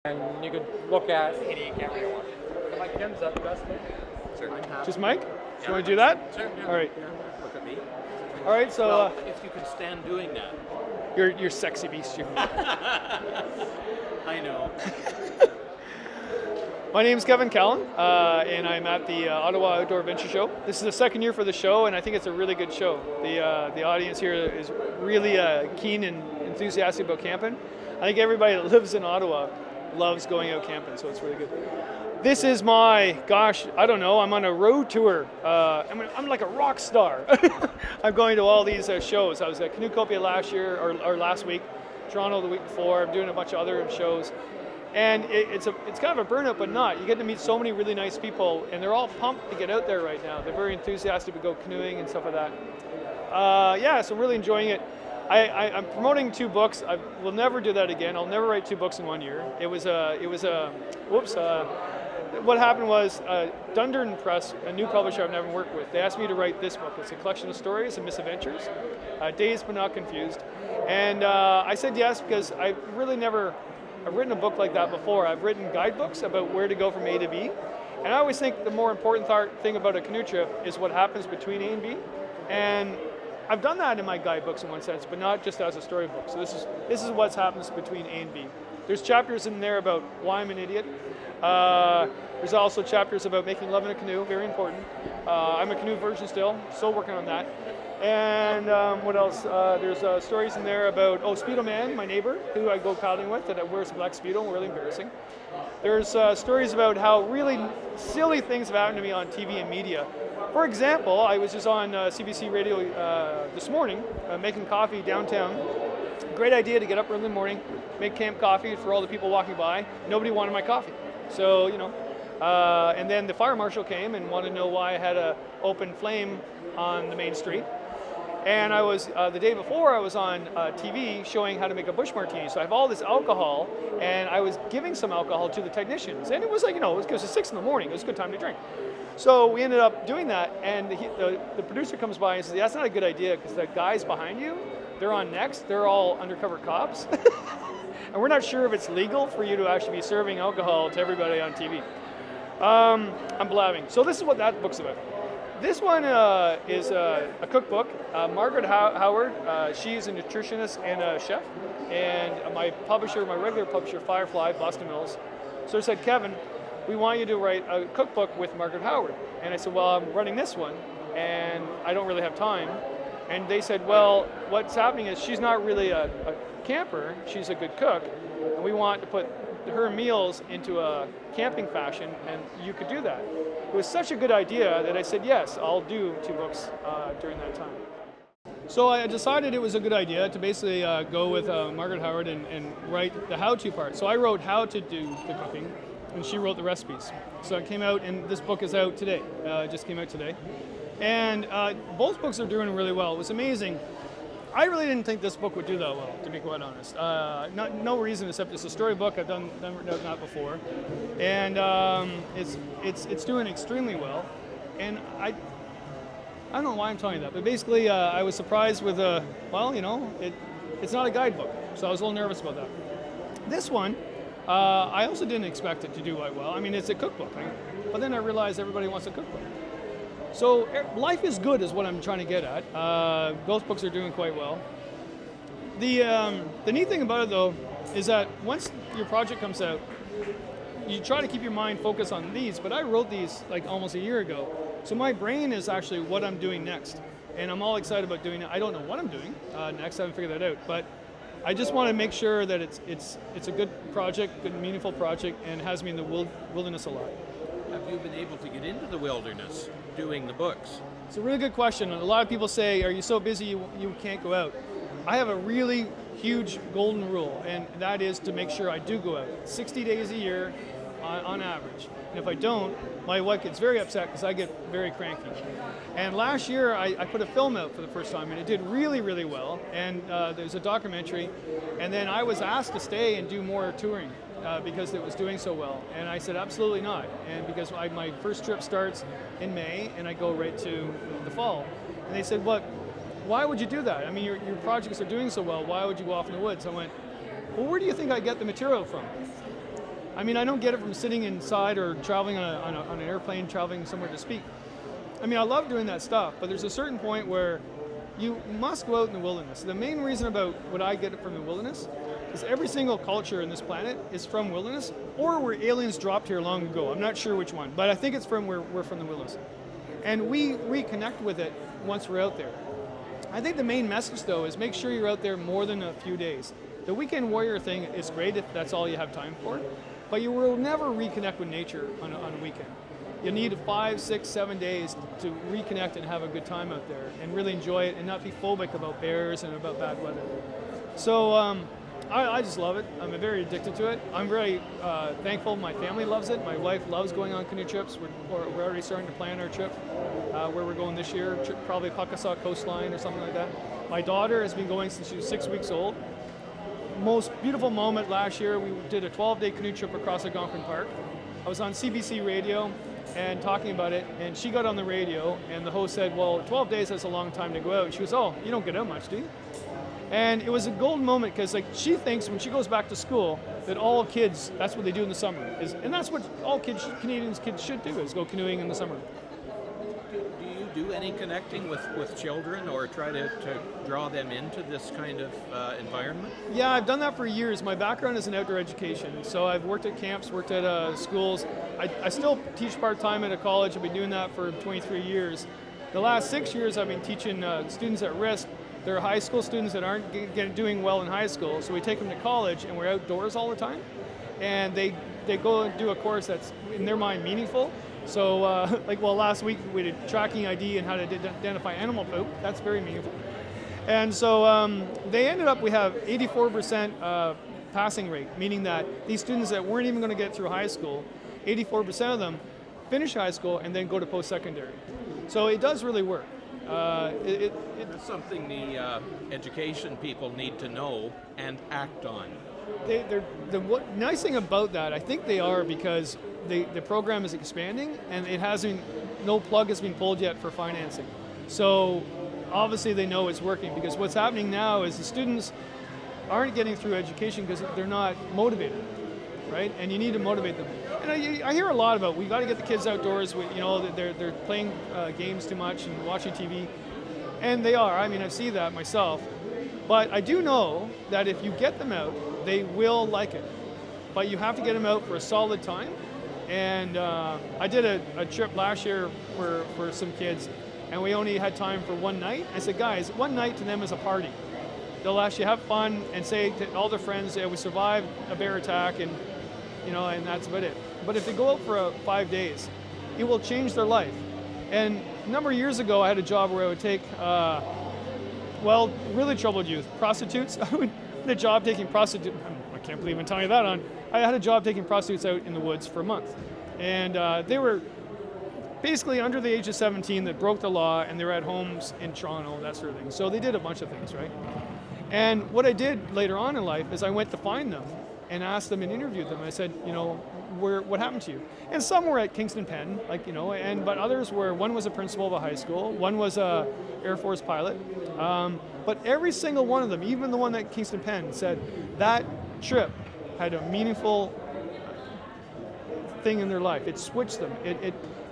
And you could look at any camera you want. The mic again, is that the best thing? Sure. Just Mike? Do you want to do that? Sure. Yeah. All right. Yeah. Look at me. All right, so Well, if you can stand doing that. you're sexy beast. I know. My name is Kevin Callan, and I'm at the Ottawa Outdoor Adventure Show. This is the second year for the show, and I think it's a really good show. The audience here is really keen and enthusiastic about camping. I think everybody that lives in Ottawa loves going out camping, so it's really good. This is my, I don't know, I'm on a road tour. I'm like a rock star. I'm going to all these shows. I was at Canoeist last year, or last week, Toronto the week before. I'm doing a bunch of other shows. And it's kind of a burnout, but not. You get to meet so many really nice people, and they're all pumped to get out there right now. They're very enthusiastic to go canoeing and stuff like that. So I'm really enjoying it. I'm promoting 2 books. I will never do that again. I'll never write 2 books in 1 year. What happened was Dundurn Press, a new publisher I've never worked with, they asked me to write this book. It's a collection of stories and misadventures, Dazed but Not Confused. And I said yes because I've written a book like that before. I've written guidebooks about where to go from A to B. And I always think the more important thing about a canoe trip is what happens between A and B. And I've done that in my guidebooks in one sense, but not just as a storybook. So this is what happens between A and B. There's chapters in there about why I'm an idiot. There's also chapters about making love in a canoe, very important. I'm a canoe virgin still working on that. And what else? There's stories in there about, Speedo Man, my neighbor, who I go paddling with, that wears a black Speedo, really embarrassing. There's stories about how really silly things have happened to me on TV and media. For example, I was just on CBC Radio this morning, making coffee downtown. Great idea to get up early in the morning, make camp coffee for all the people walking by. Nobody wanted my coffee. So, and then the fire marshal came and wanted to know why I had an open flame on the main street. And I was, the day before, I was on TV showing how to make a bush martini. So I have all this alcohol, and I was giving some alcohol to the technicians. And it was like, it was 6 in the morning. It was a good time to drink. So we ended up doing that, and the producer comes by and says, that's not a good idea, because the guys behind you, they're on next. They're all undercover cops. And we're not sure if it's legal for you to actually be serving alcohol to everybody on TV. I'm blabbing. So this is what that book's about. This one is a cookbook. Margaret Howard, she's a nutritionist and a chef. And my regular publisher, Firefly, Boston Mills, so they said, Kevin, we want you to write a cookbook with Margaret Howard. And I said, well, I'm running this one, and I don't really have time. And they said, well, what's happening is she's not really a camper, she's a good cook, and we want to put her meals into a camping fashion, and you could do that. It was such a good idea that I said, yes, I'll do 2 books during that time. So I decided it was a good idea to basically go with Margaret Howard and write the how-to part. So I wrote how to do the cooking, and she wrote the recipes. So it came out, and this book is out today. It just came out today. And both books are doing really well. It was amazing. I really didn't think this book would do that well, to be quite honest. No reason except it's a storybook. I've never done that before, and it's doing extremely well. And I don't know why I'm telling you that, but basically I was surprised with it's not a guidebook, so I was a little nervous about that. This one, I also didn't expect it to do quite well. I mean, it's a cookbook, right? But then I realized everybody wants a cookbook. So life is good is what I'm trying to get at. Both books are doing quite well. The neat thing about it though is that once your project comes out, you try to keep your mind focused on these, but I wrote these like almost a year ago. So my brain is actually what I'm doing next. And I'm all excited about doing it. I don't know what I'm doing next, I haven't figured that out. But I just want to make sure that it's a good project, good meaningful project, and has me in the wilderness a lot. Have you been able to get into the wilderness doing the books? It's a really good question. A lot of people say, are you so busy you can't go out? I have a really huge golden rule, and that is to make sure I do go out. 60 days a year on average. And if I don't, my wife gets very upset because I get very cranky. And last year I put a film out for the first time, and it did really, really well. And there's a documentary, and then I was asked to stay and do more touring. Because it was doing so well. And I said, absolutely not. And because my first trip starts in May, and I go right to the fall. And they said, why would you do that? I mean, your projects are doing so well. Why would you go off in the woods? I went, well, where do you think I get the material from? I mean, I don't get it from sitting inside or traveling on an airplane, traveling somewhere to speak. I mean, I love doing that stuff, but there's a certain point where you must go out in the wilderness. The main reason about what I get from the wilderness is every single culture in this planet is from wilderness, or were aliens dropped here long ago. I'm not sure which one, but I think it's from where we're from the wilderness. And we reconnect with it once we're out there. I think the main message, though, is make sure you're out there more than a few days. The weekend warrior thing is great if that's all you have time for, but you will never reconnect with nature on a weekend. You need 5, 6, 7 days to reconnect and have a good time out there and really enjoy it and not be phobic about bears and about bad weather. So I just love it. I'm very addicted to it. I'm very thankful my family loves it. My wife loves going on canoe trips. We're already starting to plan our trip, where we're going this year, probably Pakasaw coastline or something like that. My daughter has been going since she was 6 weeks old. Most beautiful moment last year, we did a 12-day canoe trip across Algonquin Park. I was on CBC radio and talking about it, and she got on the radio, and the host said, well, 12 days is a long time to go out. And she goes, oh, you don't get out much, do you? And it was a golden moment, because like she thinks when she goes back to school that all kids, that's what they do in the summer. And that's what all Canadian kids should do, is go canoeing in the summer. Do you do any connecting with children or try to draw them into this kind of environment? Yeah, I've done that for years. My background is in outdoor education, so I've worked at camps, worked at schools. I still teach part-time at a college. I've been doing that for 23 years. The last 6 years I've been teaching students at risk. There are high school students that aren't doing well in high school, so we take them to college and we're outdoors all the time. And they go and do a course that's, in their mind, meaningful. So, last week we did tracking ID and how to identify animal poop. That's very meaningful. And so they ended up, we have 84% passing rate, meaning that these students that weren't even going to get through high school, 84% of them finish high school and then go to post-secondary. So it does really work. It's something the education people need to know and act on. The nice thing about that, I think they are, because the program is expanding and no plug has been pulled yet for financing. So obviously they know it's working, because what's happening now is the students aren't getting through education because they're not motivated, right? And you need to motivate them. And I hear a lot about, we got to get the kids outdoors. They're playing games too much and watching TV, and they are. I mean, I see that myself. But I do know that if you get them out, they will like it. But you have to get them out for a solid time. And I did a trip last year for some kids, and we only had time for one night. I said, guys, one night to them is a party. They'll actually have fun and say to all their friends, yeah, we survived a bear attack, and that's about it. But if they go out for 5 days, it will change their life. And a number of years ago, I had a job where I would take, really troubled youth, prostitutes. I had a job taking prostitutes. I can't believe I'm telling you that on. I had a job taking prostitutes out in the woods for a month. And they were basically under the age of 17 that broke the law, and they were at homes in Toronto, that sort of thing. So they did a bunch of things, right? And what I did later on in life is I went to find them and asked them and interviewed them. I said, what happened to you? And some were at Kingston Penn, but others were, one was a principal of a high school, one was a Air Force pilot. But every single one of them, even the one at Kingston Penn, said that trip had a meaningful thing in their life. It switched them.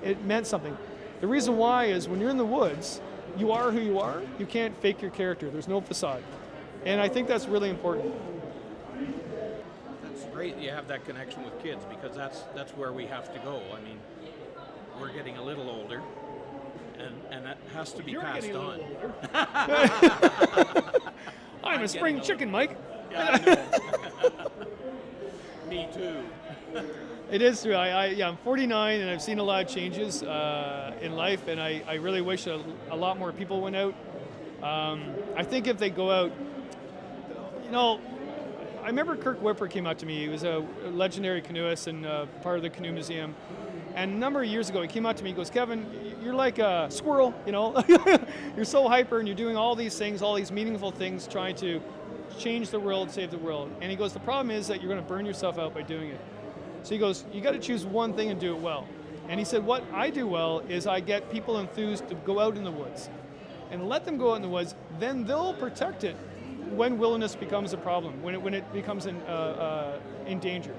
It meant something. The reason why is when you're in the woods, you are who you are. You can't fake your character. There's no facade. And I think that's really important. That's great you have that connection with kids, because that's where we have to go. I mean, we're getting a little older, and that has to be passed on. I'm a spring chicken, Mike. Yeah, I know. Me too. It is true. I'm 49, and I've seen a lot of changes in life, and I really wish a lot more people went out. I think if they go out, I remember Kirk Whipper came up to me. He was a legendary canoeist and part of the Canoe Museum. And a number of years ago, he came up to me. He goes, Kevin, you're like a squirrel, You're so hyper, and you're doing all these things, all these meaningful things, trying to change the world, save the world. And he goes, the problem is that you're going to burn yourself out by doing it. So he goes, you got to choose one thing and do it well. And he said, what I do well is I get people enthused to go out in the woods and let them go out in the woods. Then they'll protect it when wilderness becomes a problem, when it becomes in danger.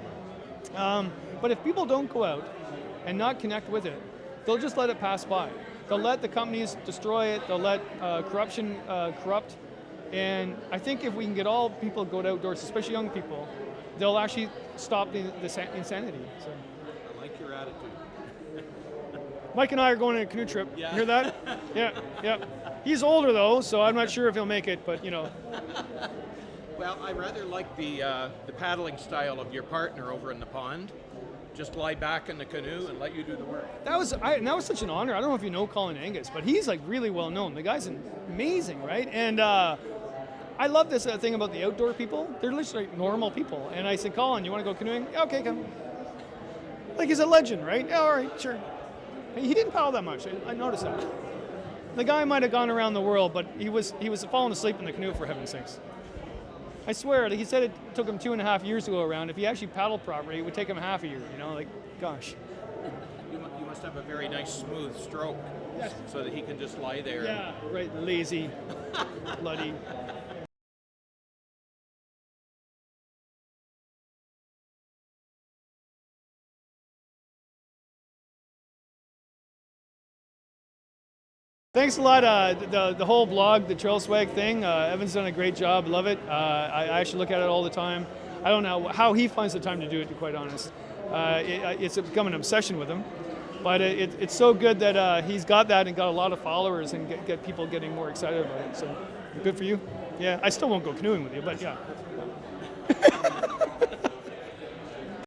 But if people don't go out and not connect with it, they'll just let it pass by. They'll let the companies destroy it. They'll let corruption corrupt. And I think if we can get all people to go outdoors, especially young people, they'll actually stop the insanity. So. I like your attitude. Mike and I are going on a canoe trip. Yeah. You hear that? Yeah. He's older though, so I'm not sure if he'll make it, but you know. Well, I rather like the paddling style of your partner over in the pond. Just lie back in the canoe and let you do the work. That was such an honor. I don't know if you know Colin Angus, but he's like really well known. The guy's amazing, right? And I love this thing about the outdoor people. They're literally like normal people. And I said, Colin, you want to go canoeing? Yeah, okay, come. Like he's a legend, right? Yeah, all right, sure. He didn't paddle that much. I noticed that. The guy might have gone around the world, but he was falling asleep in the canoe, for heaven's sakes. I swear, like he said, it took him 2.5 years to go around. If he actually paddled properly, it would take him half a year. You know, like, gosh. You must have a very nice smooth stroke, Yes. so that he can just lie there. Yeah, right. Lazy, bloody. Thanks a lot. The whole blog, the Trail Swag thing, Evan's done a great job. Love it. I actually look at it all the time. I don't know how he finds the time to do it, to be quite honest. It's become an obsession with him. But it's so good that he's got that and got a lot of followers and get people getting more excited about it. So good for you. Yeah, I still won't go canoeing with you, but yeah.